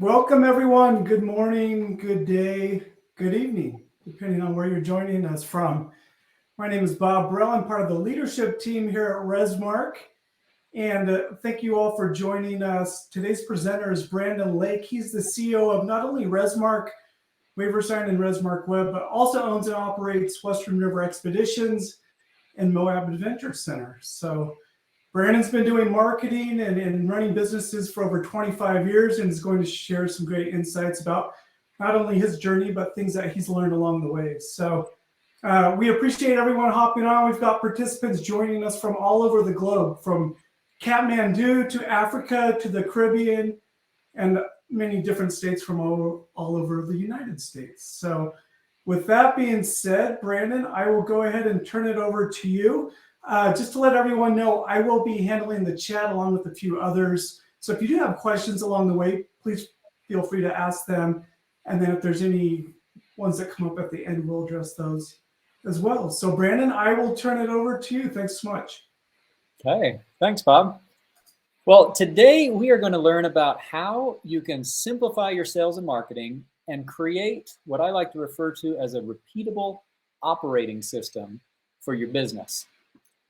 Welcome, everyone. Good morning, good day, good evening, depending on where you're joining us from. My name is Bob Burrell. I'm part of the leadership team here at Resmark. And thank you all for joining us. Today's presenter is Brandon Lake. He's the CEO of not only Resmark, WaiverSign, and Resmark Web, but also owns and operates Western River Expeditions and Moab Adventure Center. So Brandon's been doing marketing and running businesses for over 25 years and is going to share some great insights about not only his journey, but things that he's learned along the way. So we appreciate everyone hopping on. We've got participants joining us from all over the globe, from Kathmandu to Africa to the Caribbean and many different states from all over the United States. So with that being said, Brandon, I will go ahead and turn it over to you. Just to let everyone know, I will be handling the chat along with a few others. So if you do have questions along the way, please feel free to ask them. And then if there's any ones that come up at the end, we'll address those as well. So Brandon, I will turn it over to you. Thanks so much. Okay, thanks, Bob. Well, today we are going to learn about how you can simplify your sales and marketing and create what I like to refer to as a repeatable operating system for your business.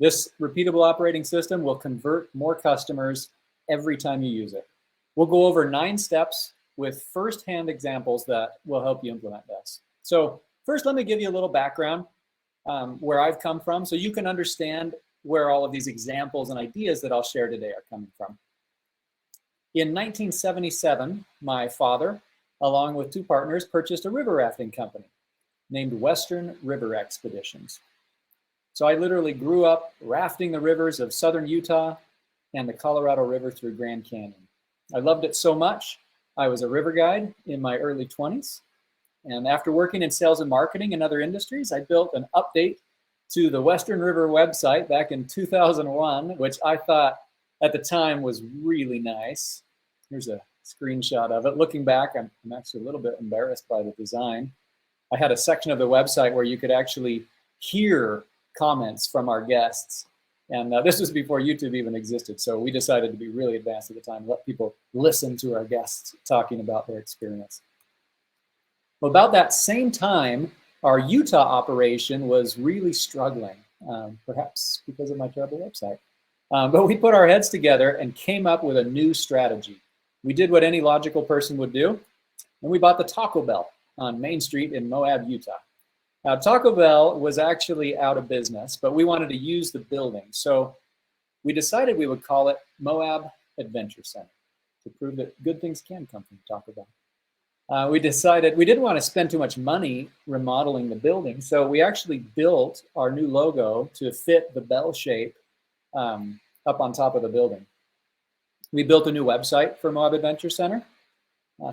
This repeatable operating system will convert more customers every time you use it. We'll go over 9 steps with firsthand examples that will help you implement this. So first, let me give you a little background where I've come from so you can understand where all of these examples and ideas that I'll share today are coming from. In 1977, my father, along with 2 partners, purchased a river rafting company named Western River Expeditions. So I literally grew up rafting the rivers of southern Utah and the Colorado River through Grand Canyon. I loved it so much, I was a river guide in my early 20s. And after working in sales and marketing and other industries, I built an update to the Western River website back in 2001, which I thought at the time was really nice. Here's a screenshot of it. Looking back, I'm actually a little bit embarrassed by the design. I had a section of the website where you could actually hear comments from our guests. And this was before YouTube even existed. So we decided to be really advanced at the time, let people listen to our guests talking about their experience. Well, about that same time, our Utah operation was really struggling, perhaps because of my terrible website. But we put our heads together and came up with a new strategy. We did what any logical person would do, and we bought the Taco Bell on Main Street in Moab, Utah. Now, Taco Bell was actually out of business, but we wanted to use the building. So we decided we would call it Moab Adventure Center to prove that good things can come from Taco Bell. We decided we didn't want to spend too much money remodeling the building. So we actually built our new logo to fit the bell shape up on top of the building. We built a new website for Moab Adventure Center.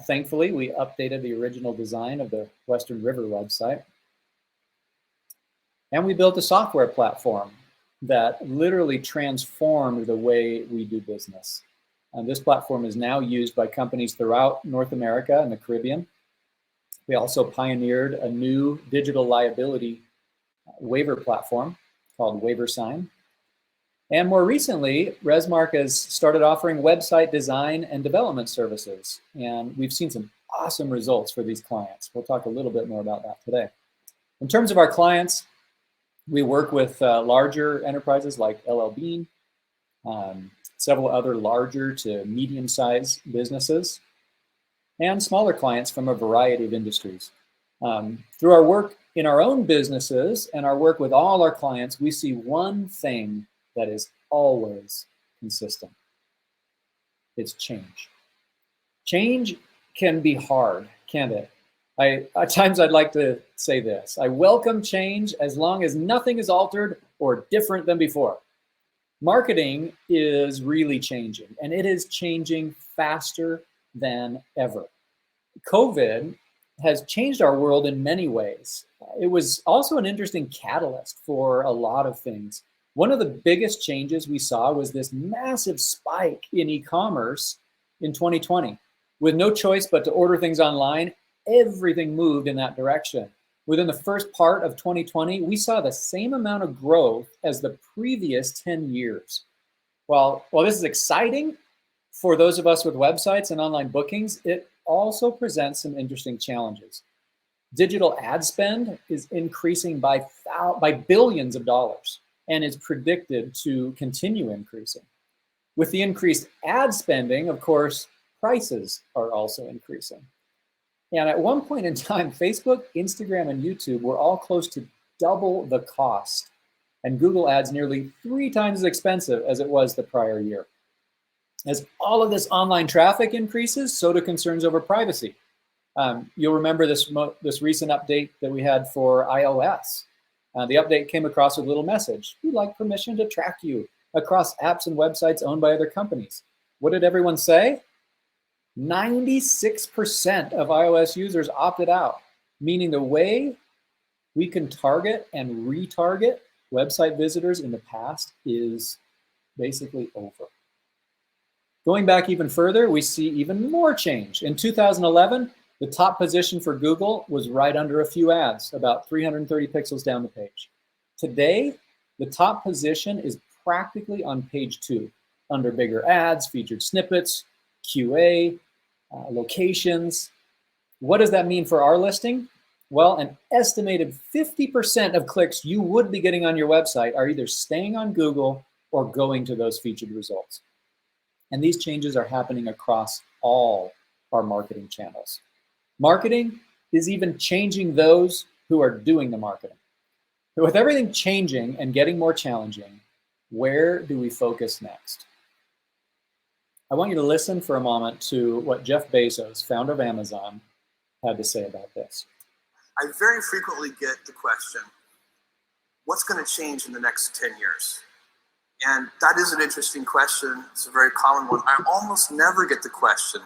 Thankfully, we updated the original design of the Western River website. And we built a software platform that literally transformed the way we do business. And this platform is now used by companies throughout North America and the Caribbean. We also pioneered a new digital liability waiver platform called WaiverSign. And more recently, Resmark has started offering website design and development services. And we've seen some awesome results for these clients. We'll talk a little bit more about that today. In terms of our clients, we work with larger enterprises like LL Bean, several other larger to medium-sized businesses, and smaller clients from a variety of industries. Through our work in our own businesses and our work with all our clients, we see one thing that is always consistent. It's change. Change can be hard, can't it? At times I'd like to say this: I welcome change as long as nothing is altered or different than before. Marketing is really changing, and it is changing faster than ever. COVID has changed our world in many ways. It was also an interesting catalyst for a lot of things. One of the biggest changes we saw was this massive spike in e-commerce in 2020. With no choice but to order things online, everything moved in that direction. Within the first part of 2020, we saw the same amount of growth as the previous 10 years. While this is exciting for those of us with websites and online bookings, it also presents some interesting challenges. Digital ad spend is increasing by billions of dollars and is predicted to continue increasing. With the increased ad spending, of course, prices are also increasing. And at one point in time, Facebook, Instagram, and YouTube were all close to double the cost, and Google Ads nearly 3 times as expensive as it was the prior year. As all of this online traffic increases, so do concerns over privacy. You'll remember this recent update that we had for iOS. The update came across with a little message: we'd like permission to track you across apps and websites owned by other companies. What did everyone say? 96% of iOS users opted out, meaning the way we can target and retarget website visitors in the past is basically over. Going back even further, we see even more change. In 2011, the top position for Google was right under a few ads, about 330 pixels down the page. Today, the top position is practically on page 2, under bigger ads, featured snippets, QA, locations. What does that mean for our listing? Well, an estimated 50% of clicks you would be getting on your website are either staying on Google or going to those featured results. And these changes are happening across all our marketing channels. Marketing is even changing those who are doing the marketing. So with everything changing and getting more challenging, where do we focus next? I want you to listen for a moment to what Jeff Bezos, founder of Amazon, had to say about this. I very frequently get the question, what's going to change in the next 10 years? And that is an interesting question. It's a very common one. I almost never get the question,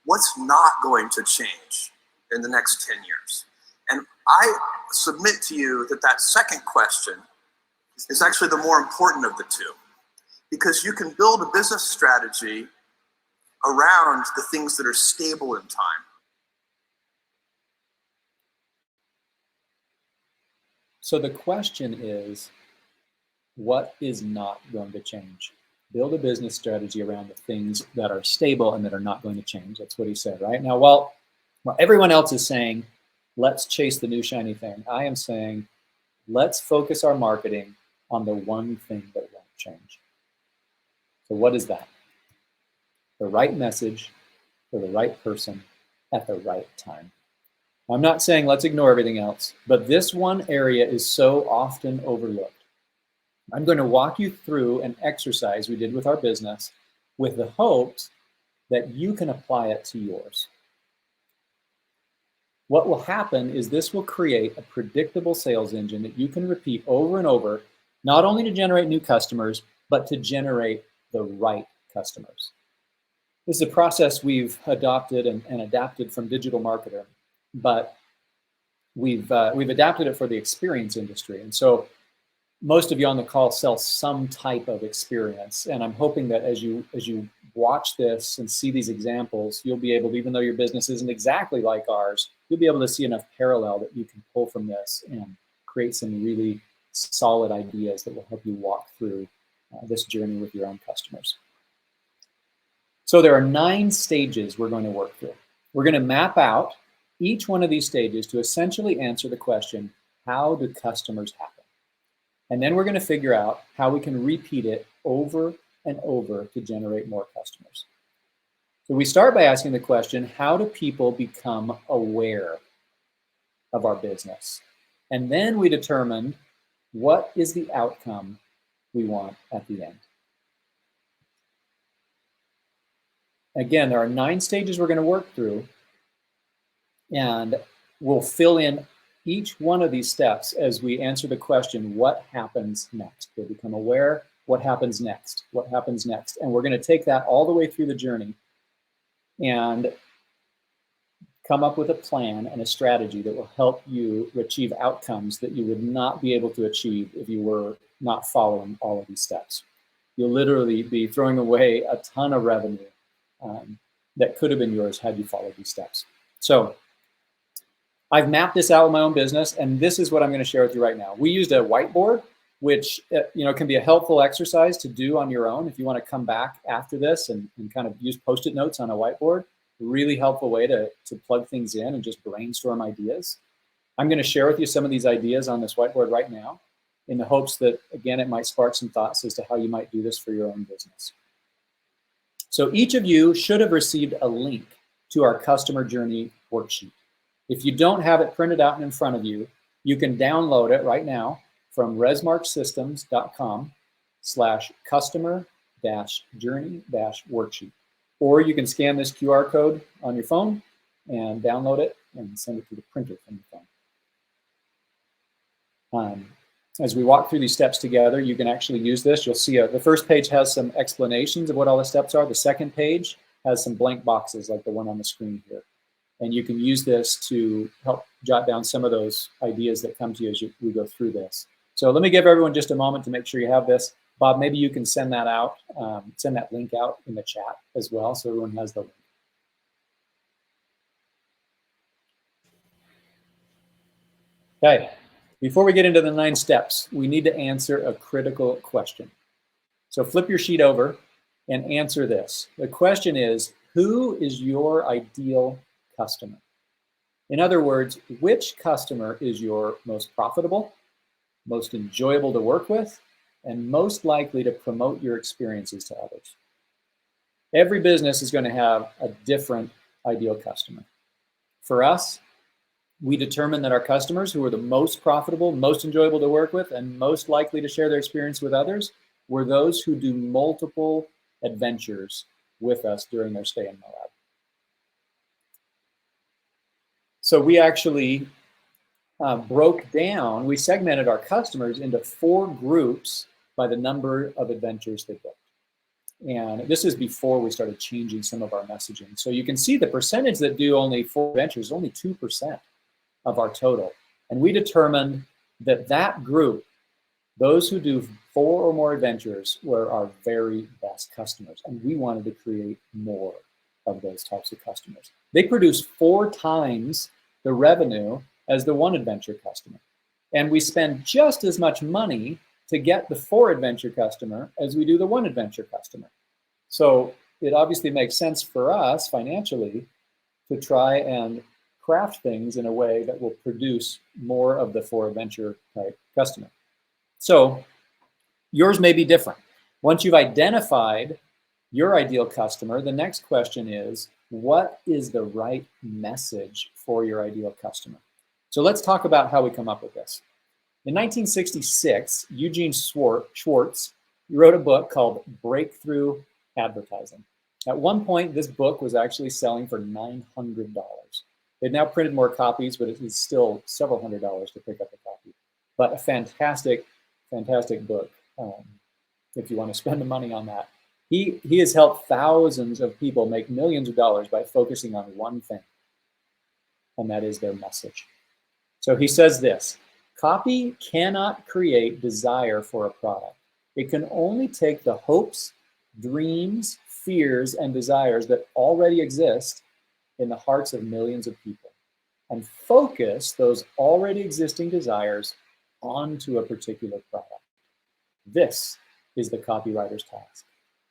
what's not going to change in the next 10 years? And I submit to you that that second question is actually the more important of the two, because you can build a business strategy around the things that are stable in time. So the question is, what is not going to change? Build a business strategy around the things that are stable and that are not going to change. That's what he said, right? Now, while everyone else is saying, let's chase the new shiny thing, I am saying, let's focus our marketing on the one thing that won't change. So what is that? The right message for the right person at the right time. I'm not saying let's ignore everything else, but this one area is so often overlooked. I'm going to walk you through an exercise we did with our business with the hopes that you can apply it to yours. What will happen is this will create a predictable sales engine that you can repeat over and over, not only to generate new customers, but to generate the right customers. This is a process we've adopted and adapted from digital marketer, but we've adapted it for the experience industry. And so most of you on the call sell some type of experience. And I'm hoping that as you watch this and see these examples, you'll be able to, even though your business isn't exactly like ours, you'll be able to see enough parallel that you can pull from this and create some really solid ideas that will help you walk through this journey with your own customers. So there are 9 stages we're going to work through. We're going to map out each one of these stages to essentially answer the question, how do customers happen? And then we're going to figure out how we can repeat it over and over to generate more customers. So we start by asking the question, how do people become aware of our business? And then we determine what is the outcome we want at the end. Again, there are 9 stages we're going to work through, and we'll fill in each one of these steps as we answer the question, what happens next? We'll become aware, what happens next? What happens next? And we're going to take that all the way through the journey and come up with a plan and a strategy that will help you achieve outcomes that you would not be able to achieve if you were not following all of these steps. You'll literally be throwing away a ton of revenue that could have been yours had you followed these steps. So I've mapped this out with my own business, and this is what I'm going to share with you right now. We used a whiteboard, which can be a helpful exercise to do on your own if you want to come back after this and kind of use Post-it notes on a whiteboard. really helpful way to plug things in and just brainstorm ideas. I'm going to share with you some of these ideas on this whiteboard right now in the hopes that, again, it might spark some thoughts as to how you might do this for your own business. So each of you should have received a link to our customer journey worksheet. If you don't have it printed out and in front of you, you can download it right now from resmarksystems.com/customer-journey-worksheet. Or you can scan this QR code on your phone and download it and send it to the printer from your phone. As we walk through these steps together, you can actually use this. You'll see the first page has some explanations of what all the steps are. The second page has some blank boxes like the one on the screen here. And you can use this to help jot down some of those ideas that come to you as we go through this. So let me give everyone just a moment to make sure you have this. Bob, maybe you can send that out, send that link out in the chat as well so everyone has the link. Okay, before we get into the 9 steps, we need to answer a critical question. So flip your sheet over and answer this. The question is, who is your ideal customer? In other words, which customer is your most profitable, most enjoyable to work with, and most likely to promote your experiences to others? Every business is going to have a different ideal customer. For us, we determine that our customers who are the most profitable, most enjoyable to work with, and most likely to share their experience with others were those who do multiple adventures with us during their stay in Moab. So we actually we segmented our customers into 4 groups by the number of adventures they booked. And this is before we started changing some of our messaging. So you can see the percentage that do only 4 adventures is only 2% of our total. And we determined that that group, those who do 4 or more adventures, were our very best customers. And we wanted to create more of those types of customers. They produce 4 times the revenue as the 1 adventure customer. And we spend just as much money to get the 4 adventure customer as we do the 1 adventure customer. So it obviously makes sense for us financially to try and craft things in a way that will produce more of the 4 adventure type customer. So yours may be different. Once you've identified your ideal customer, the next question is, what is the right message for your ideal customer? So let's talk about how we come up with this. In 1966, Eugene Schwartz wrote a book called Breakthrough Advertising. At one point, this book was actually selling for $900. They've now printed more copies, but it is still several $100s to pick up a copy. But a fantastic, fantastic book if you want to spend the money on that. He has helped thousands of people make millions of dollars by focusing on one thing, and that is their message. So he says this: copy cannot create desire for a product. It can only take the hopes, dreams, fears, and desires that already exist in the hearts of millions of people and focus those already existing desires onto a particular product. This is the copywriter's task,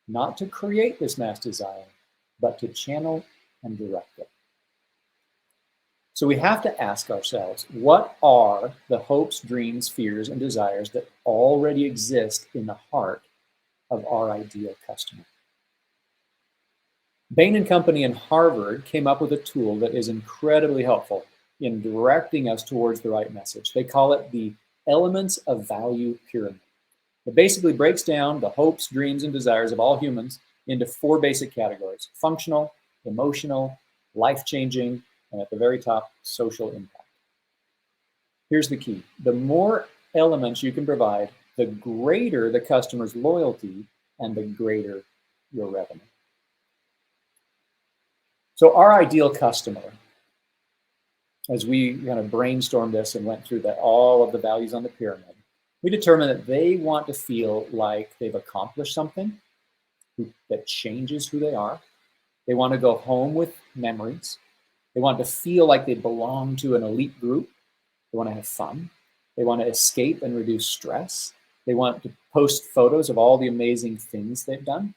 not to create this mass desire, but to channel and direct it. So we have to ask ourselves, what are the hopes, dreams, fears, and desires that already exist in the heart of our ideal customer? Bain & Company and Harvard came up with a tool that is incredibly helpful in directing us towards the right message. They call it the Elements of Value Pyramid. It basically breaks down the hopes, dreams, and desires of all humans into 4 basic categories: functional, emotional, life-changing, and at the very top, social impact. Here's the key. The more elements you can provide, the greater the customer's loyalty and the greater your revenue. So our ideal customer, as we kind of brainstormed this and went through all of the values on the pyramid, we determined that they want to feel like they've accomplished something that changes who they are. They want to go home with memories. They want to feel like they belong to an elite group. They want to have fun. They want to escape and reduce stress. They want to post photos of all the amazing things they've done.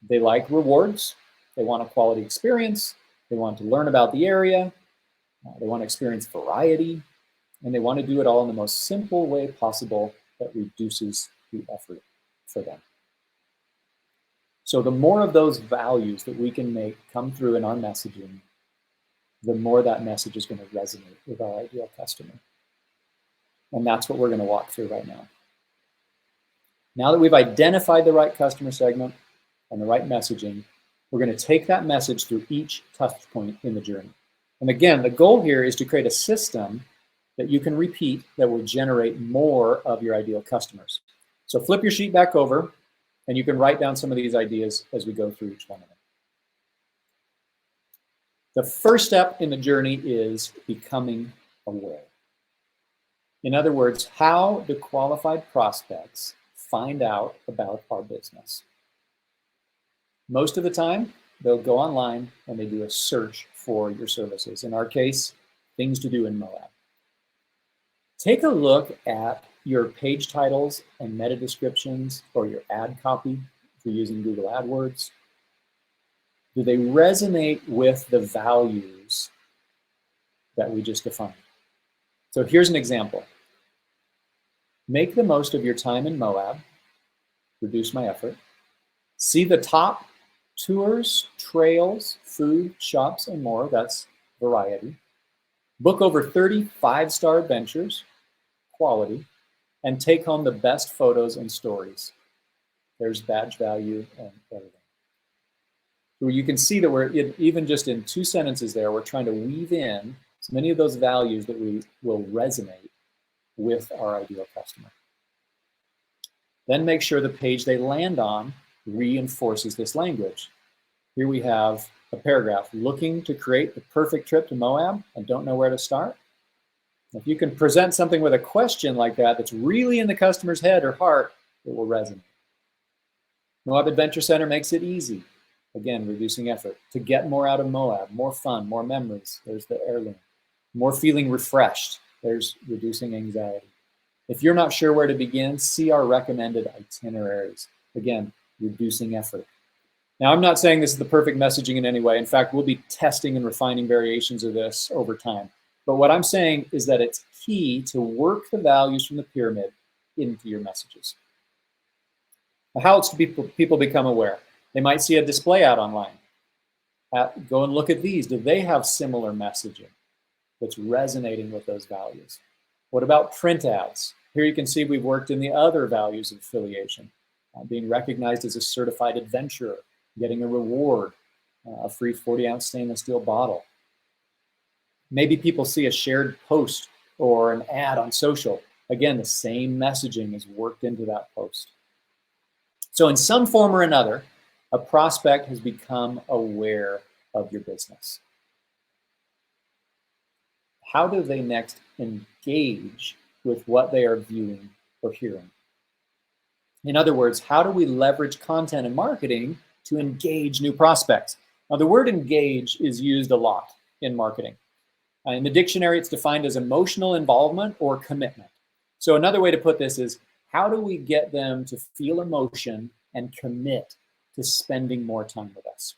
They like rewards. They want a quality experience. They want to learn about the area. They want to experience variety. And they want to do it all in the most simple way possible that reduces the effort for them. So the more of those values that we can make come through in our messaging, the more that message is going to resonate with our ideal customer. And that's what we're going to walk through right now. Now that we've identified the right customer segment and the right messaging, we're going to take that message through each touch point in the journey. And again, the goal here is to create a system that you can repeat that will generate more of your ideal customers. So flip your sheet back over, and you can write down some of these ideas as we go through each one of them. The first step in the journey is becoming aware. In other words, how do qualified prospects find out about our business? Most of the time, they'll go online and they do a search for your services. In our case, things to do in Moab. Take a look at your page titles and meta descriptions or your ad copy if you're using Google AdWords. Do they resonate with the values that we just defined? So here's an example. Make the most of your time in Moab. Reduce my effort. See the top tours, trails, food, shops, and more. That's variety. Book over 30 5-star adventures, quality, and take home the best photos and stories. There's badge value and everything. So you can see that we're, even just in 2 sentences there, we're trying to weave in as many of those values that we will resonate with our ideal customer. Then make sure the page they land on reinforces this language. Here we have a paragraph, looking to create the perfect trip to Moab and don't know where to start. If you can present something with a question like that that's really in the customer's head or heart, it will resonate. Moab Adventure Center makes it easy. Again, reducing effort. To get more out of Moab, more fun, more memories. There's the heirloom. More feeling refreshed. There's reducing anxiety. If you're not sure where to begin, see our recommended itineraries. Again, reducing effort. Now, I'm not saying this is the perfect messaging in any way. In fact, we'll be testing and refining variations of this over time. But what I'm saying is that it's key to work the values from the pyramid into your messages. How else do people become aware? They might see a display ad online. Go and look at these. Do they have similar messaging that's resonating with those values? What about print ads? Here you can see we've worked in the other values of affiliation, being recognized as a certified adventurer, getting a reward, a free 40-ounce stainless steel bottle. Maybe people see a shared post or an ad on social. Again, the same messaging is worked into that post. So in some form or another, a prospect has become aware of your business. How do they next engage with what they are viewing or hearing? In other words, how do we leverage content and marketing to engage new prospects? Now, the word engage is used a lot in marketing. In the dictionary, it's defined as emotional involvement or commitment. So another way to put this is, how do we get them to feel emotion and commit to spending more time with us?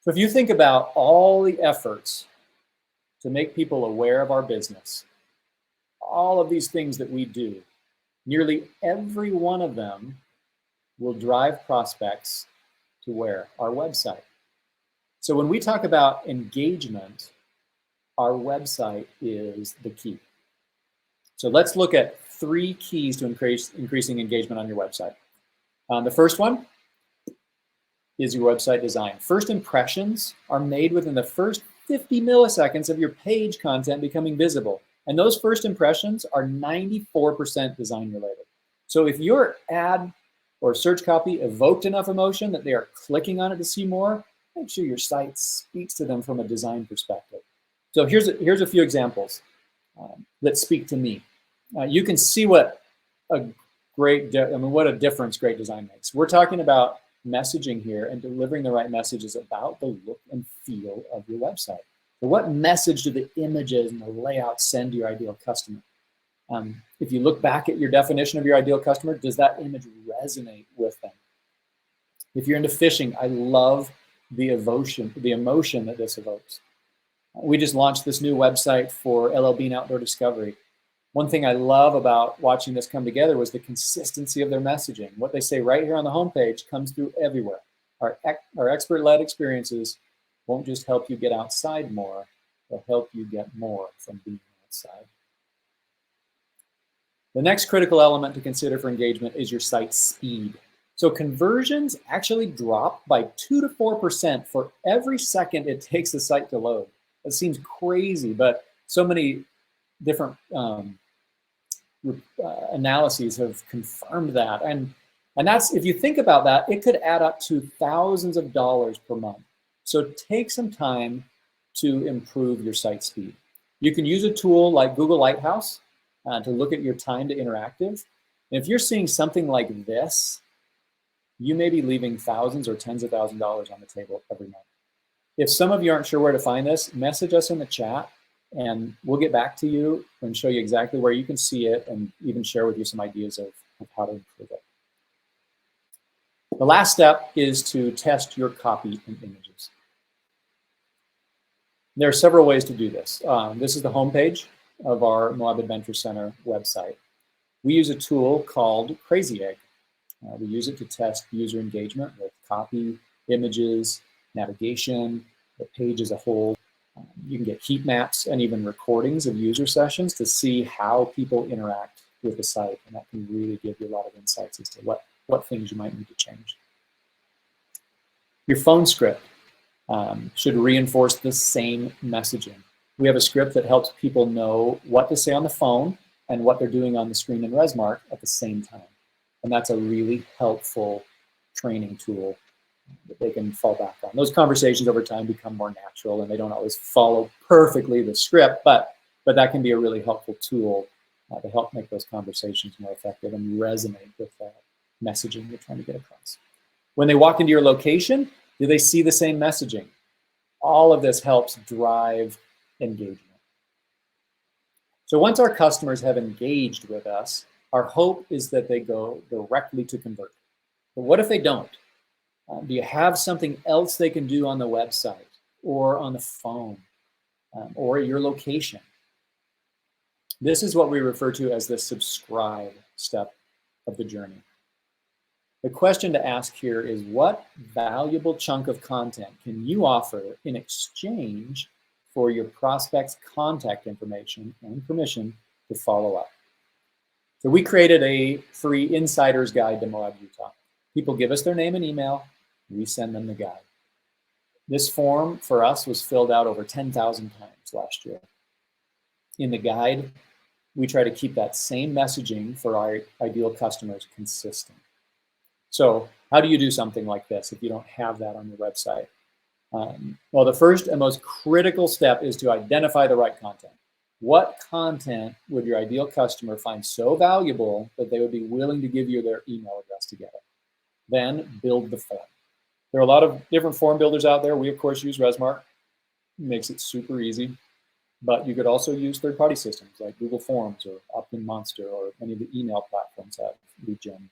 So if you think about all the efforts to make people aware of our business, all of these things that we do, nearly every one of them will drive prospects to where? Our website. So when we talk about engagement, our website is the key. So let's look at 3 keys to increasing engagement on your website. The first one is your website design. First impressions are made within the first 50 milliseconds of your page content becoming visible. And those first impressions are 94% design related. So if your ad or search copy evoked enough emotion that they are clicking on it to see more, make sure your site speaks to them from a design perspective. So here's a few examples that speak to me. You can see what a what a difference great design makes. We're talking about messaging here, and delivering the right messages about the look and feel of your website. So what message do the images and the layout send to your ideal customer? If you look back at your definition of your ideal customer, does that image resonate with them? If you're into fishing, I love the emotion that this evokes. We just launched this new website for LL Bean Outdoor Discovery. One thing I love about watching this come together was the consistency of their messaging. What they say right here on the homepage comes through everywhere. Our expert-led experiences won't just help you get outside more, they'll help you get more from being outside. The next critical element to consider for engagement is your site speed. So conversions actually drop by 2 to 4% for every second it takes the site to load. It seems crazy, but so many different analyses have confirmed that. And that's, if you think about that, it could add up to thousands of dollars per month. So take some time to improve your site speed. You can use a tool like Google Lighthouse to look at your time to interactive. And if you're seeing something like this, you may be leaving thousands or tens of thousands of dollars on the table every month. If some of you aren't sure where to find this, message us in the chat and we'll get back to you and show you exactly where you can see it and even share with you some ideas of how to improve it. The last step is to test your copy and images. There are several ways to do this. This is the homepage of our Moab Adventure Center website. We use a tool called Crazy Egg. We use it to test user engagement with copy, images, navigation, the page as a whole. You can get heat maps and even recordings of user sessions to see how people interact with the site. And that can really give you a lot of insights as to what things you might need to change. Your phone script should reinforce the same messaging. We have a script that helps people know what to say on the phone and what they're doing on the screen in Resmark at the same time. And that's a really helpful training tool that they can fall back on. Those conversations over time become more natural and they don't always follow perfectly the script, but that can be a really helpful tool to help make those conversations more effective and resonate with that messaging you're trying to get across. When they walk into your location, do they see the same messaging? All of this helps drive engagement. So once our customers have engaged with us, our hope is that they go directly to convert. But what if they don't? Do you have something else they can do on the website or on the phone or your location? This is what we refer to as the subscribe step of the journey. The question to ask here is, what valuable chunk of content can you offer in exchange for your prospect's contact information and permission to follow up? So we created a free insider's guide to Moab, Utah. People give us their name and email, we send them the guide. This form for us was filled out over 10,000 times last year. In the guide, we try to keep that same messaging for our ideal customers consistent. So how do you do something like this if you don't have that on your website? Well, the first and most critical step is to identify the right content. What content would your ideal customer find so valuable that they would be willing to give you their email address to get it? Then build the form. There are a lot of different form builders out there. We, of course, use Resmark. It makes it super easy. But you could also use third-party systems like Google Forms or Opt-in Monster, or any of the email platforms have lead gen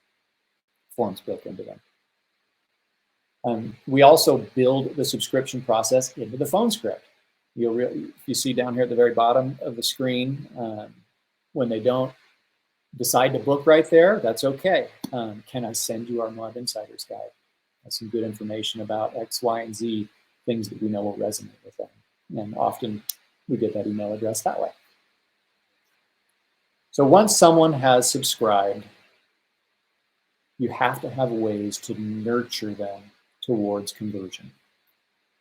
forms built into them. We also build the subscription process into the phone script. You see down here at the very bottom of the screen, when they don't decide to book right there, that's okay. Can I send you our Moab Insider's Guide? That's some good information about X, Y, and Z, things that we know will resonate with them. And often we get that email address that way. So once someone has subscribed, you have to have ways to nurture them towards conversion.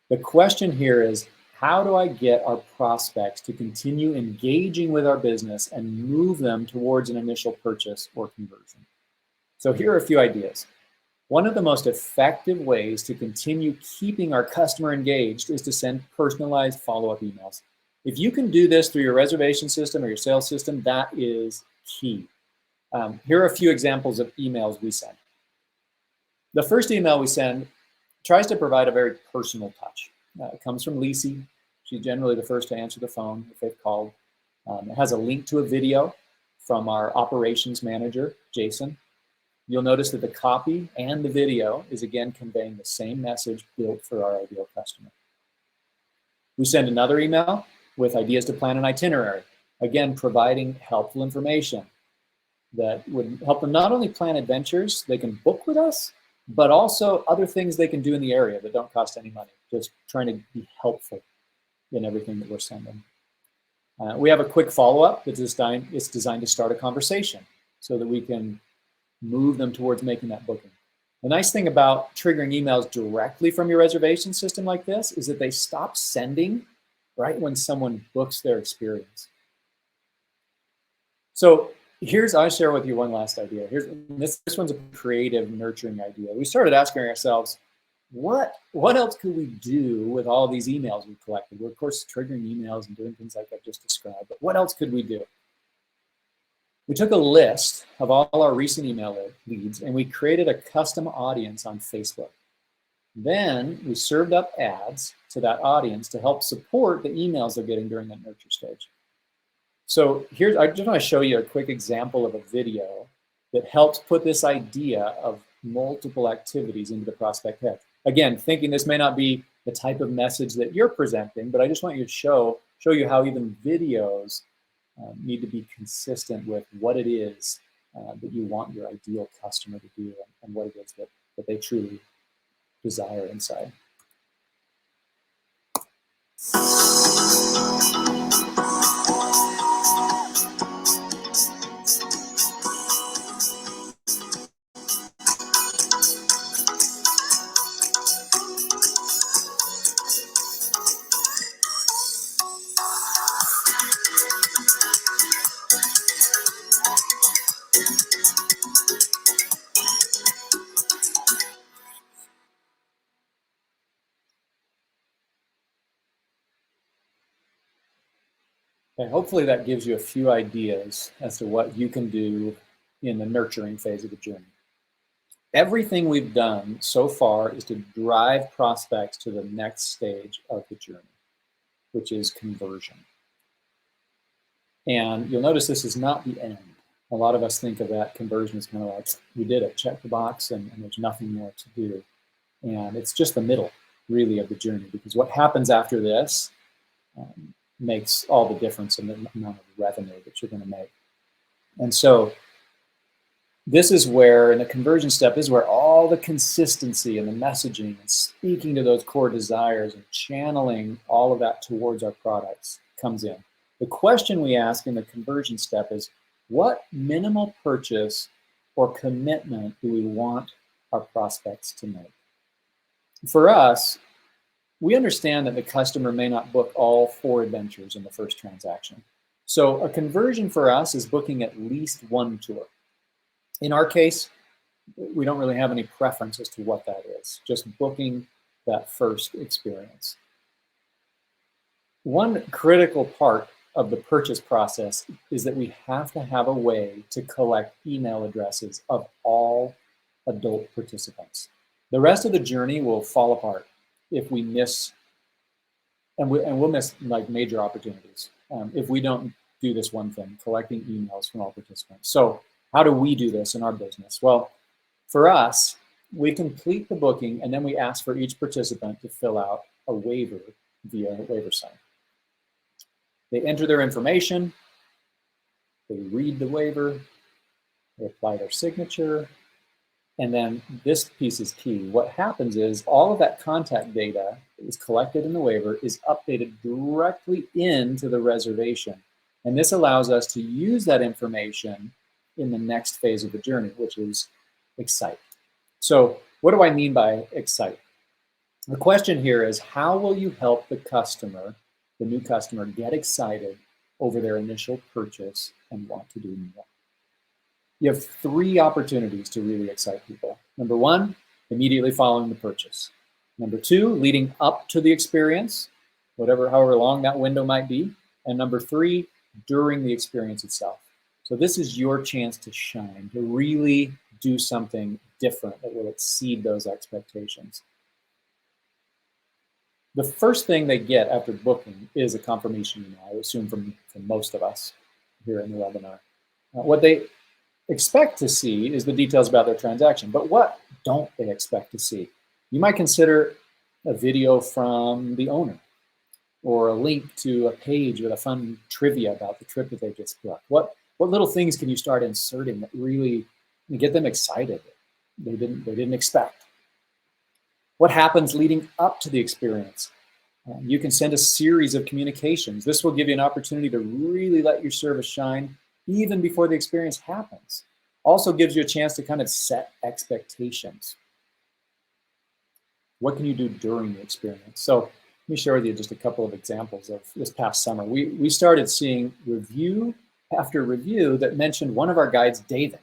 The question here is, how do I get our prospects to continue engaging with our business and move them towards an initial purchase or conversion? So here are a few ideas. One of the most effective ways to continue keeping our customer engaged is to send personalized follow-up emails. If you can do this through your reservation system or your sales system, that is key. Here are a few examples of emails we send. The first email we send tries to provide a very personal touch. It comes from Lisi. She's generally the first to answer the phone if they've called. It has a link to a video from our operations manager, Jason. You'll notice that the copy and the video is again conveying the same message built for our ideal customer. We send another email with ideas to plan an itinerary, again providing helpful information that would help them not only plan adventures they can book with us, but also other things they can do in the area that don't cost any money, just trying to be helpful in everything that we're sending. We have a quick follow-up that's designed to start a conversation so that we can move them towards making that booking. The nice thing about triggering emails directly from your reservation system like this is that they stop sending right when someone books their experience. So I'll share with you one last idea. This one's a creative, nurturing idea. We started asking ourselves, what else could we do with all these emails we collected? We're, of course, triggering emails and doing things like I've just described, but what else could we do? We took a list of all our recent email leads and we created a custom audience on Facebook. Then we served up ads to that audience to help support the emails they're getting during that nurture stage. So I just want to show you a quick example of a video that helps put this idea of multiple activities into the prospect head. Again, thinking this may not be the type of message that you're presenting, but I just want you to show you how even videos need to be consistent with what it is that you want your ideal customer to do and what it is that they truly desire inside. Okay, hopefully that gives you a few ideas as to what you can do in the nurturing phase of the journey. Everything we've done so far is to drive prospects to the next stage of the journey, which is conversion. And you'll notice this is not the end. A lot of us think of that conversion as kind of like, we did it, check the box, and there's nothing more to do. And it's just the middle, really, of the journey, because what happens after this makes all the difference in the amount of revenue that you're going to make. And so this is where, in the conversion step, is where all the consistency and the messaging and speaking to those core desires and channeling all of that towards our products comes in. The question we ask in the conversion step is, what minimal purchase or commitment do we want our prospects to make? For us, we understand that the customer may not book all 4 adventures in the first transaction. So a conversion for us is booking at least 1 tour. In our case, we don't really have any preference as to what that is, just booking that first experience. One critical part of the purchase process is that we have to have a way to collect email addresses of all adult participants. The rest of the journey will fall apart if we miss, and we'll miss like major opportunities if we don't do this one thing, collecting emails from all participants. So how do we do this in our business? Well, for us, we complete the booking and then we ask for each participant to fill out a waiver via WaiverSign. They enter their information, they read the waiver, they apply their signature, and then this piece is key. What happens is all of that contact data that was collected in the waiver is updated directly into the reservation. And this allows us to use that information in the next phase of the journey, which is excite. So what do I mean by excite? The question here is, how will you help the customer, the new customer, get excited over their initial purchase and want to do more? You have 3 opportunities to really excite people. Number 1, immediately following the purchase. Number 2, leading up to the experience, however long that window might be. And number 3, during the experience itself. So this is your chance to shine, to really do something different that will exceed those expectations. The first thing they get after booking is a confirmation email, I assume from most of us here in the webinar. What they expect to see is the details about their transaction. But what don't they expect to see? You might consider a video from the owner, or a link to a page with a fun trivia about the trip that they just booked. What little things can you start inserting that really get them excited? They didn't expect. What happens leading up to the experience? You can send a series of communications. This will give you an opportunity to really let your service shine even before the experience happens. Also gives you a chance to kind of set expectations. What can you do during the experience? So let me share with you just a couple of examples of this past summer. We started seeing review after review that mentioned one of our guides, David.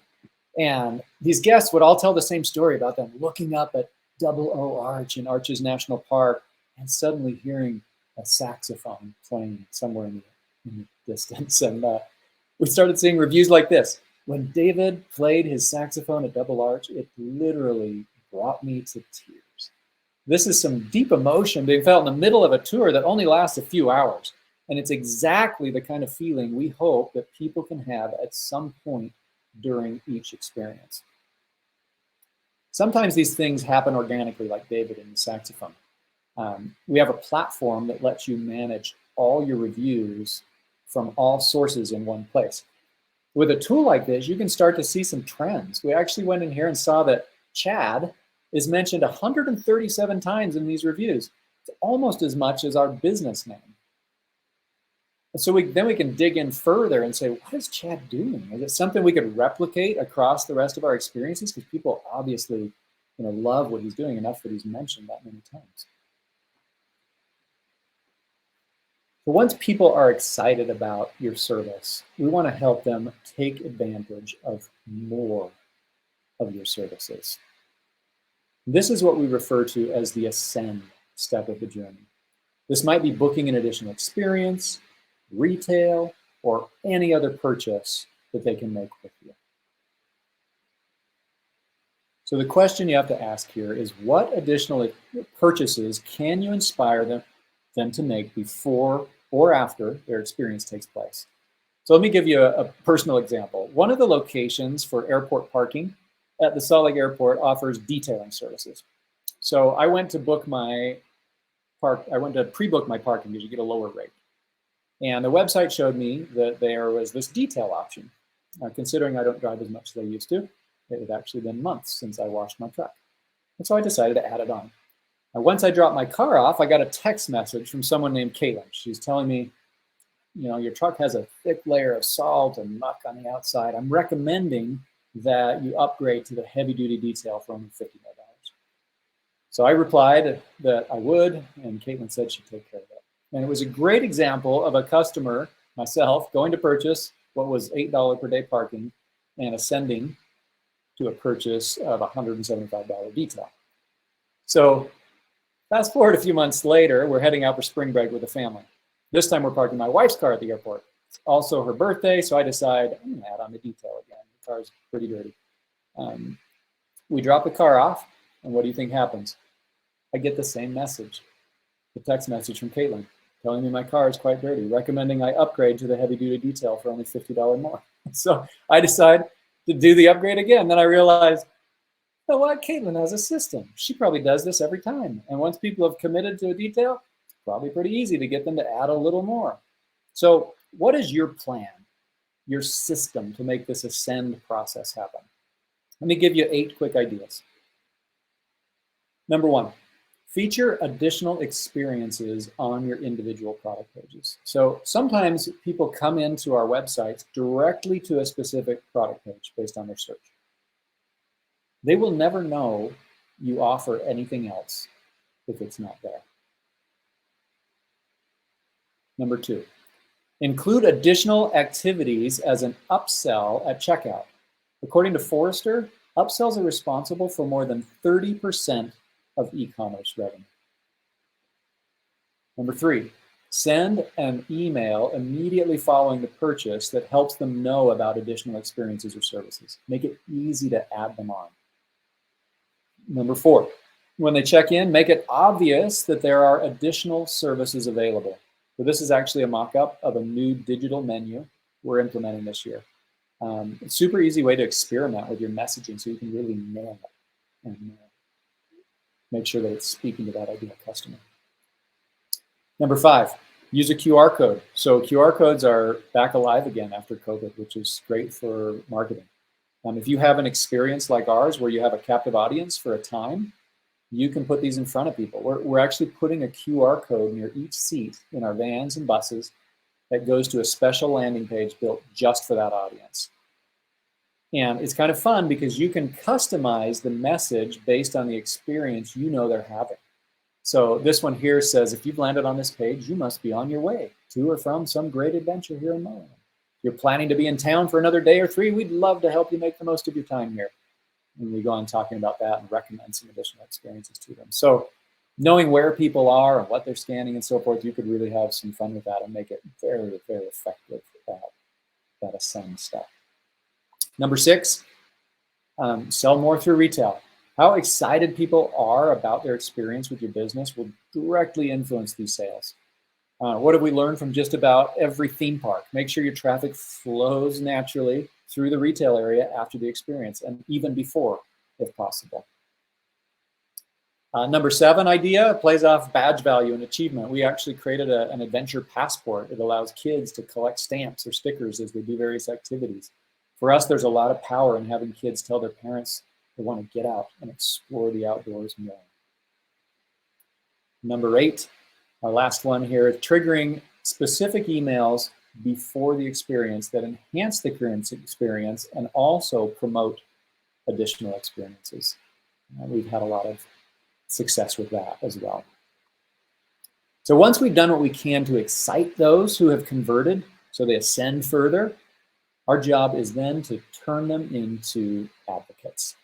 And these guests would all tell the same story about them looking up at Double O Arch in Arches National Park and suddenly hearing a saxophone playing somewhere in the distance. And we started seeing reviews like this. When David played his saxophone at Double Arch, it literally brought me to tears. This is some deep emotion being felt in the middle of a tour that only lasts a few hours. And it's exactly the kind of feeling we hope that people can have at some point during each experience. Sometimes these things happen organically, like David and the saxophone. We have a platform that lets you manage all your reviews from all sources in one place. With a tool like this, you can start to see some trends. We actually went in here and saw that Chad is mentioned 137 times in these reviews. It's almost as much as our business name. And so then we can dig in further and say, what is Chad doing? Is it something we could replicate across the rest of our experiences? Because people obviously love what he's doing enough that he's mentioned that many times. But once people are excited about your service, we want to help them take advantage of more of your services. This is what we refer to as the ascend step of the journey. This might be booking an additional experience, retail, or any other purchase that they can make with you. So the question you have to ask here is, what additional purchases can you inspire them to make before or after their experience takes place? So let me give you a personal example. One of the locations for airport parking at the Salt Lake Airport offers detailing services. So I went to pre-book my parking because you get a lower rate. And the website showed me that there was this detail option. Considering I don't drive as much as I used to, it had actually been months since I washed my truck. And so I decided to add it on. Now, once I dropped my car off, I got a text message from someone named Caitlin. She's telling me, your truck has a thick layer of salt and muck on the outside. I'm recommending that you upgrade to the heavy duty detail for only $50 more. So I replied that I would, and Caitlin said she'd take care of it. And it was a great example of a customer, myself, going to purchase what was $8 per day parking and ascending to a purchase of $175 detail. So fast forward a few months later, we're heading out for spring break with the family. This time we're parking my wife's car at the airport. It's also her birthday, so I decide I'm gonna add on the detail again. The car's pretty dirty. We drop the car off, and what do you think happens? I get the same message, the text message from Caitlin, telling me my car is quite dirty, recommending I upgrade to the heavy duty detail for only $50 more. So I decide to do the upgrade again. Then I realized, you know what, Caitlin has a system. She probably does this every time. And once people have committed to a detail, it's probably pretty easy to get them to add a little more. So what is your plan, your system to make this ascend process happen? Let me give you 8 quick ideas. Number 1, feature additional experiences on your individual product pages. So sometimes people come into our websites directly to a specific product page based on their search. They will never know you offer anything else if it's not there. Number 2, include additional activities as an upsell at checkout. According to Forrester, upsells are responsible for more than 30% of e-commerce revenue. Number 3, send an email immediately following the purchase that helps them know about additional experiences or services. Make it easy to add them on. Number 4, when they check in, make it obvious that there are additional services available. So this is actually a mock-up of a new digital menu we're implementing this year. Super easy way to experiment with your messaging so you can really nail it and make sure that it's speaking to that ideal customer. Number 5, use a QR code. So QR codes are back alive again after COVID, which is great for marketing. If you have an experience like ours where you have a captive audience for a time, you can put these in front of people. We're actually putting a QR code near each seat in our vans and buses that goes to a special landing page built just for that audience. And it's kind of fun because you can customize the message based on the experience you know they're having. So this one here says, if you've landed on this page, you must be on your way to or from some great adventure here in Moab. If you're planning to be in town for another day or 3, we'd love to help you make the most of your time here. And we go on talking about that and recommend some additional experiences to them. So knowing where people are and what they're scanning and so forth, you could really have some fun with that and make it very, very effective at that ascend stuff. Number 6, sell more through retail. How excited people are about their experience with your business will directly influence these sales. What have we learned from just about every theme park? Make sure your traffic flows naturally through the retail area after the experience and even before, if possible. Number 7 idea plays off badge value and achievement. We actually created an adventure passport. It allows kids to collect stamps or stickers as they do various activities. For us, there's a lot of power in having kids tell their parents they want to get out and explore the outdoors more. Number 8, our last one here, triggering specific emails before the experience that enhance the current experience and also promote additional experiences. We've had a lot of success with that as well. So once we've done what we can to excite those who have converted so they ascend further, our job is then to turn them into advocates.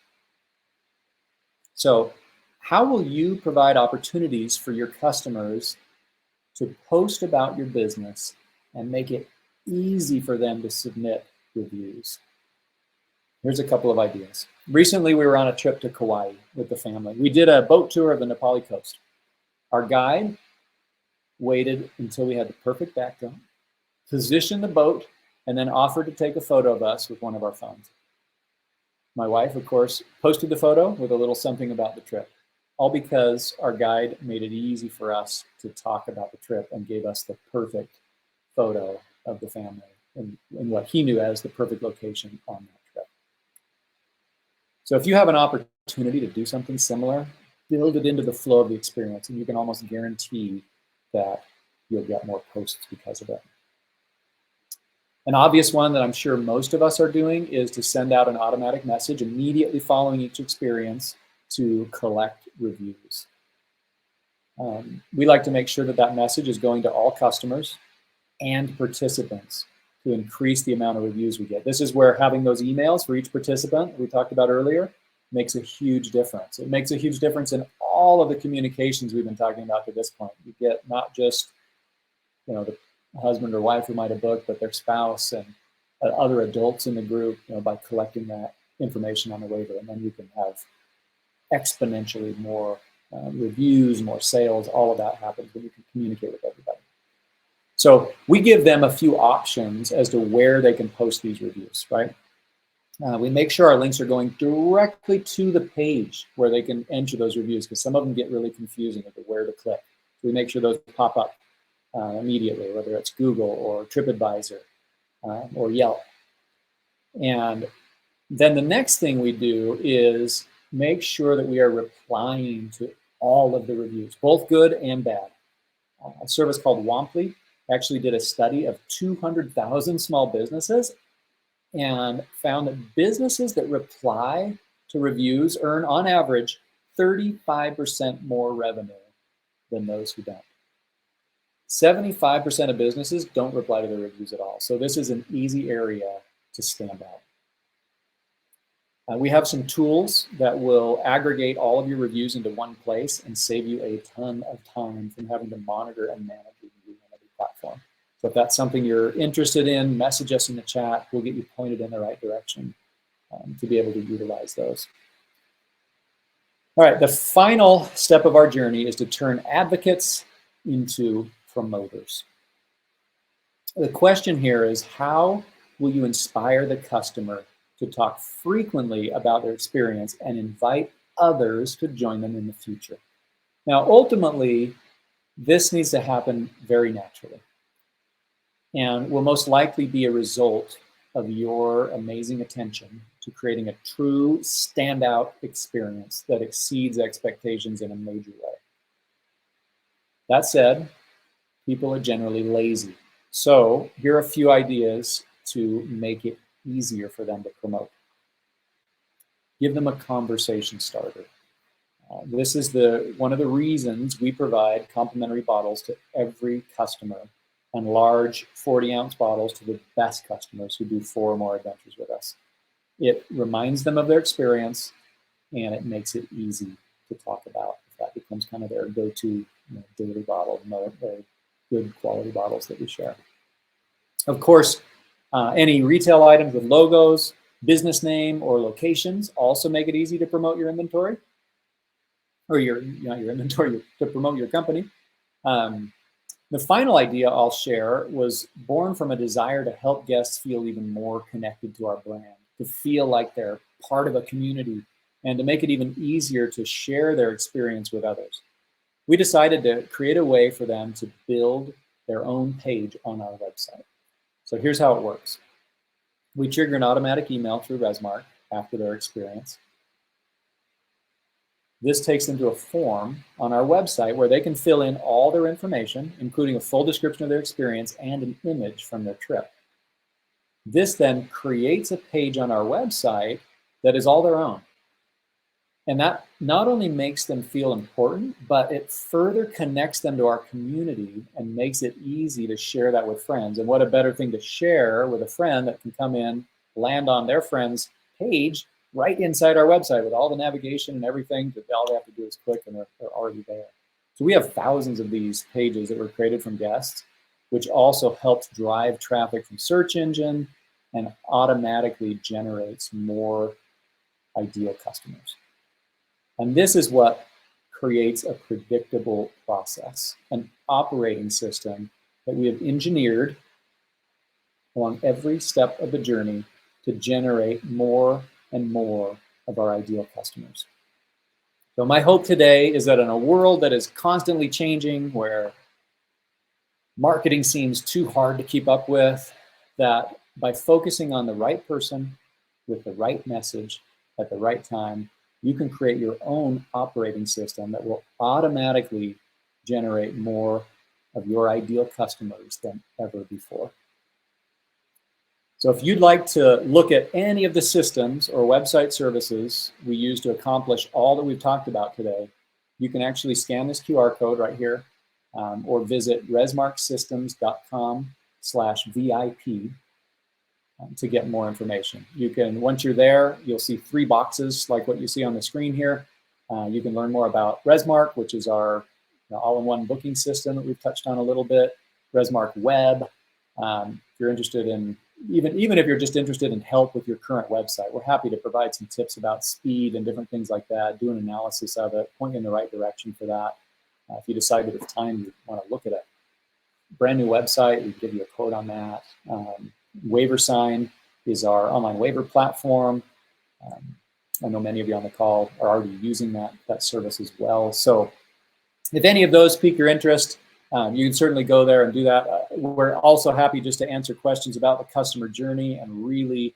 So how will you provide opportunities for your customers to post about your business and make it easy for them to submit reviews? Here's a couple of ideas. Recently, we were on a trip to Kauai with the family. We did a boat tour of the Nepali coast. Our guide waited until we had the perfect backdrop, positioned the boat, and then offered to take a photo of us with one of our phones. My wife, of course, posted the photo with a little something about the trip, all because our guide made it easy for us to talk about the trip and gave us the perfect photo of the family in what he knew as the perfect location on that trip. So if you have an opportunity to do something similar, build it into the flow of the experience, and you can almost guarantee that you'll get more posts because of it. An obvious one that I'm sure most of us are doing is to send out an automatic message immediately following each experience to collect reviews. We like to make sure that that message is going to all customers and participants to increase the amount of reviews we get. This is where having those emails for each participant we talked about earlier makes a huge difference. It makes a huge difference in all of the communications we've been talking about to this point. You get not just, the husband or wife who might have booked, but their spouse and other adults in the group, by collecting that information on the waiver. And then you can have exponentially more reviews, more sales, all of that happens when you can communicate with everybody. So we give them a few options as to where they can post these reviews, right? We make sure our links are going directly to the page where they can enter those reviews, because some of them get really confusing as to where to click. So we make sure those pop up immediately, whether it's Google or TripAdvisor or Yelp. And then the next thing we do is make sure that we are replying to all of the reviews, both good and bad. A service called Womply actually did a study of 200,000 small businesses and found that businesses that reply to reviews earn, on average, 35% more revenue than those who don't. 75% of businesses don't reply to their reviews at all. So this is an easy area to stand out. We have some tools that will aggregate all of your reviews into one place and save you a ton of time from having to monitor and manage reviews on every platform. So if that's something you're interested in, message us in the chat. We'll get you pointed in the right direction to be able to utilize those. All right, the final step of our journey is to turn advocates into promoters. The question here is, how will you inspire the customer to talk frequently about their experience and invite others to join them in the future? Now, ultimately, this needs to happen very naturally and will most likely be a result of your amazing attention to creating a true standout experience that exceeds expectations in a major way. That said, people are generally lazy. So here are a few ideas to make it easier for them to promote. Give them a conversation starter. This is one of the reasons we provide complimentary bottles to every customer and large 40-ounce bottles to the best customers who do 4 or more adventures with us. It reminds them of their experience, and it makes it easy to talk about. That becomes kind of their go-to daily bottle, their good quality bottles that we share. Of course, any retail items with logos, business name, or locations also make it easy to promote your inventory, or your inventory, to promote your company. The final idea I'll share was born from a desire to help guests feel even more connected to our brand, to feel like they're part of a community, and to make it even easier to share their experience with others. We decided to create a way for them to build their own page on our website. So here's how it works. We trigger an automatic email through Resmark after their experience. This takes them to a form on our website where they can fill in all their information, including a full description of their experience and an image from their trip. This then creates a page on our website that is all their own. And that not only makes them feel important, but it further connects them to our community and makes it easy to share that with friends. And what a better thing to share with a friend that can come in, land on their friend's page right inside our website with all the navigation and everything, that all they have to do is click and they're already there. So we have thousands of these pages that were created from guests, which also helps drive traffic from search engine and automatically generates more ideal customers. And this is what creates a predictable process, an operating system that we have engineered along every step of the journey to generate more and more of our ideal customers. So my hope today is that in a world that is constantly changing, where marketing seems too hard to keep up with, that by focusing on the right person with the right message at the right time, you can create your own operating system that will automatically generate more of your ideal customers than ever before. So if you'd like to look at any of the systems or website services we use to accomplish all that we've talked about today, you can actually scan this QR code right here, or visit resmarksystems.com/VIP to get more information. You can, once you're there, you'll see 3 boxes like what you see on the screen here. You can learn more about Resmark, which is our all-in-one booking system that we've touched on a little bit. Resmark Web. If you're interested in, even if you're just interested in help with your current website, we're happy to provide some tips about speed and different things like that, do an analysis of it, point you in the right direction for that. If you decide that it's time you want to look at a brand new website, we can give you a quote on that. WaiverSign is our online waiver platform. I know many of you on the call are already using that service as well. So if any of those pique your interest, you can certainly go there and do that. We're also happy just to answer questions about the customer journey and really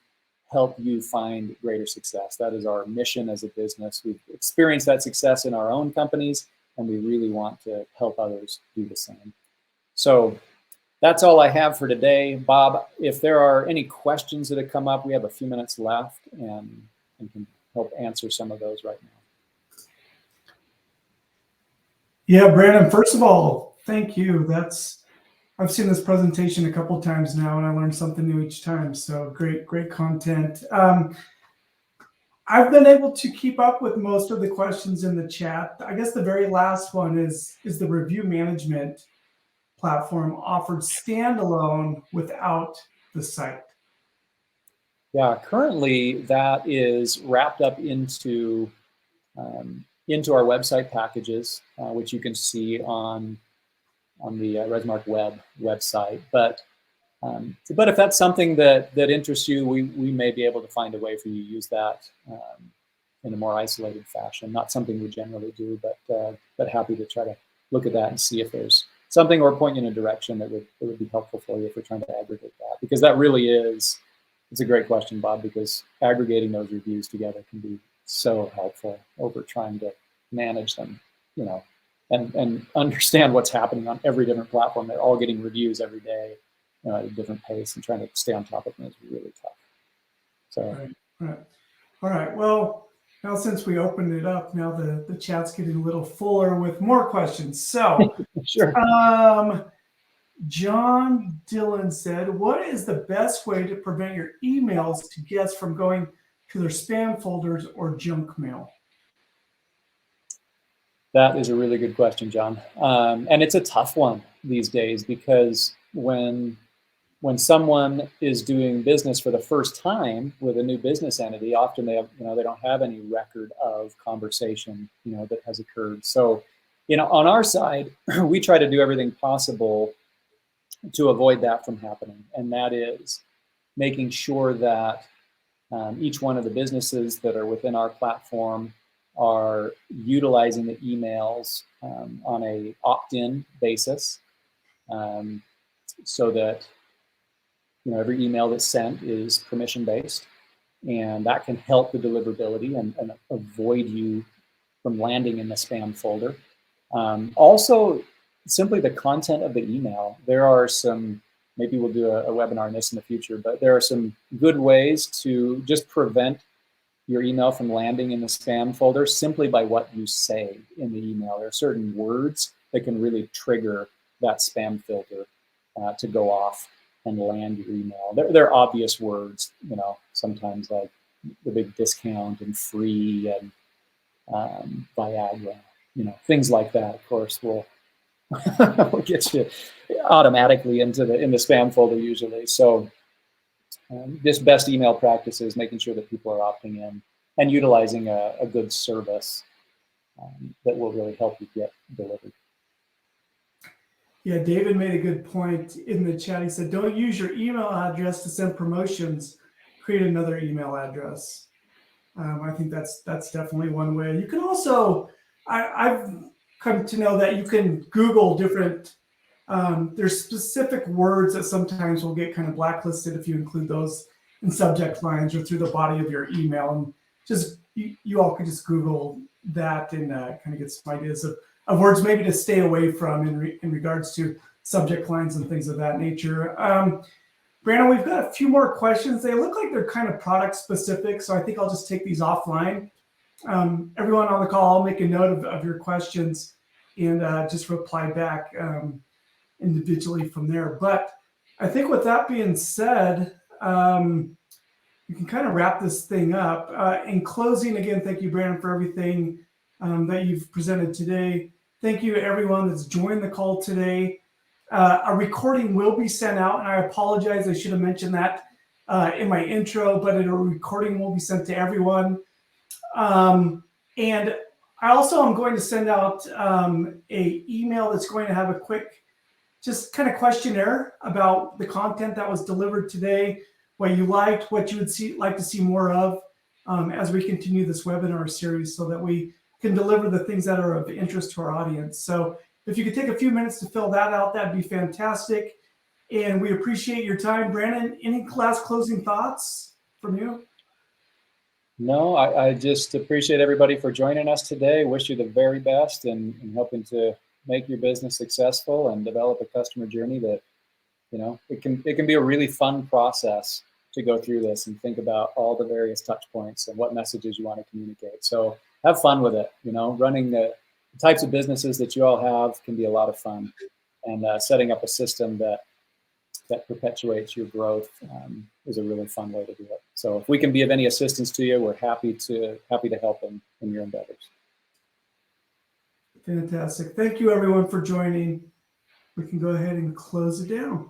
help you find greater success. That is our mission as a business. We've experienced that success in our own companies, and we really want to help others do the same. So that's all I have for today. Bob, if there are any questions that have come up, we have a few minutes left and can help answer some of those right now. Yeah, Brandon, first of all, thank you. I've seen this presentation a couple times now, and I learned something new each time. So great content. I've been able to keep up with most of the questions in the chat. I guess the very last one is the review management platform offered standalone without the site? Yeah, currently that is wrapped up into our website packages, which you can see on the Resmark website. But But if that's something that interests you, we may be able to find a way for you to use that in a more isolated fashion. Not something we generally do, but happy to try to look at that and see if there's something, or point you in a direction that would be helpful for you if we're trying to aggregate that. Because that really is, it's a great question, Bob, because aggregating those reviews together can be so helpful over trying to manage them, you know, and understand what's happening on every different platform. They're all getting reviews every day, you know, at a different pace, and trying to stay on top of them is really tough. So, all right. Well, now since we opened it up, now the chat's getting a little fuller with more questions. So, sure. John Dillon said, "What is the best way to prevent your emails to guests from going to their spam folders or junk mail?" That is a really good question, John. And it's a tough one these days, because when someone is doing business for the first time with a new business entity, often they have, you know, they don't have any record of conversation, you know, that has occurred. So, you know, on our side, we try to do everything possible to avoid that from happening. And that is making sure that each one of the businesses that are within our platform are utilizing the emails on a opt-in basis, so that, you know, every email that's sent is permission-based, and that can help the deliverability and avoid you from landing in the spam folder. Also, simply the content of the email. There are some, maybe we'll do a webinar on this in the future, but there are some good ways to just prevent your email from landing in the spam folder simply by what you say in the email. There are certain words that can really trigger that spam filter to go off and land your email. They're obvious words, you know, sometimes like the big discount and free and Viagra, you know, things like that, of course, will will get you automatically into the spam folder usually. So just best email practices, making sure that people are opting in and utilizing a good service that will really help you get delivered. Yeah, David made a good point in the chat. He said, "Don't use your email address to send promotions. Create another email address." I think that's definitely one way. You can also, I've come to know that you can Google different, there's specific words that sometimes will get kind of blacklisted if you include those in subject lines or through the body of your email. And just, you all could just Google that and kind of get some ideas of words maybe to stay away from in regards to subject lines and things of that nature. Brandon, we've got a few more questions. They look like they're kind of product specific, so I think I'll just take these offline. Everyone on the call, I'll make a note of your questions and just reply back individually from there. But I think with that being said, you can kind of wrap this thing up. In closing, again, thank you, Brandon, for everything that you've presented today. Thank you to everyone that's joined the call today. A recording will be sent out, and I apologize, I should have mentioned that in my intro, but a recording will be sent to everyone. And I also am going to send out a email that's going to have a quick, just kind of questionnaire about the content that was delivered today, what you liked, what you would like to see more of as we continue this webinar series, so that we can deliver the things that are of interest to our audience. So if you could take a few minutes to fill that out, that'd be fantastic. And we appreciate your time. Brandon, any last closing thoughts from you? No, I just appreciate everybody for joining us today. Wish you the very best in helping to make your business successful and develop a customer journey that, you know, it can be a really fun process to go through this and think about all the various touch points and what messages you want to communicate. So have fun with it. You know, running the types of businesses that you all have can be a lot of fun, and setting up a system that perpetuates your growth is a really fun way to do it. So if we can be of any assistance to you, we're happy to help in your endeavors. Fantastic. Thank you, everyone, for joining. We can go ahead and close it down.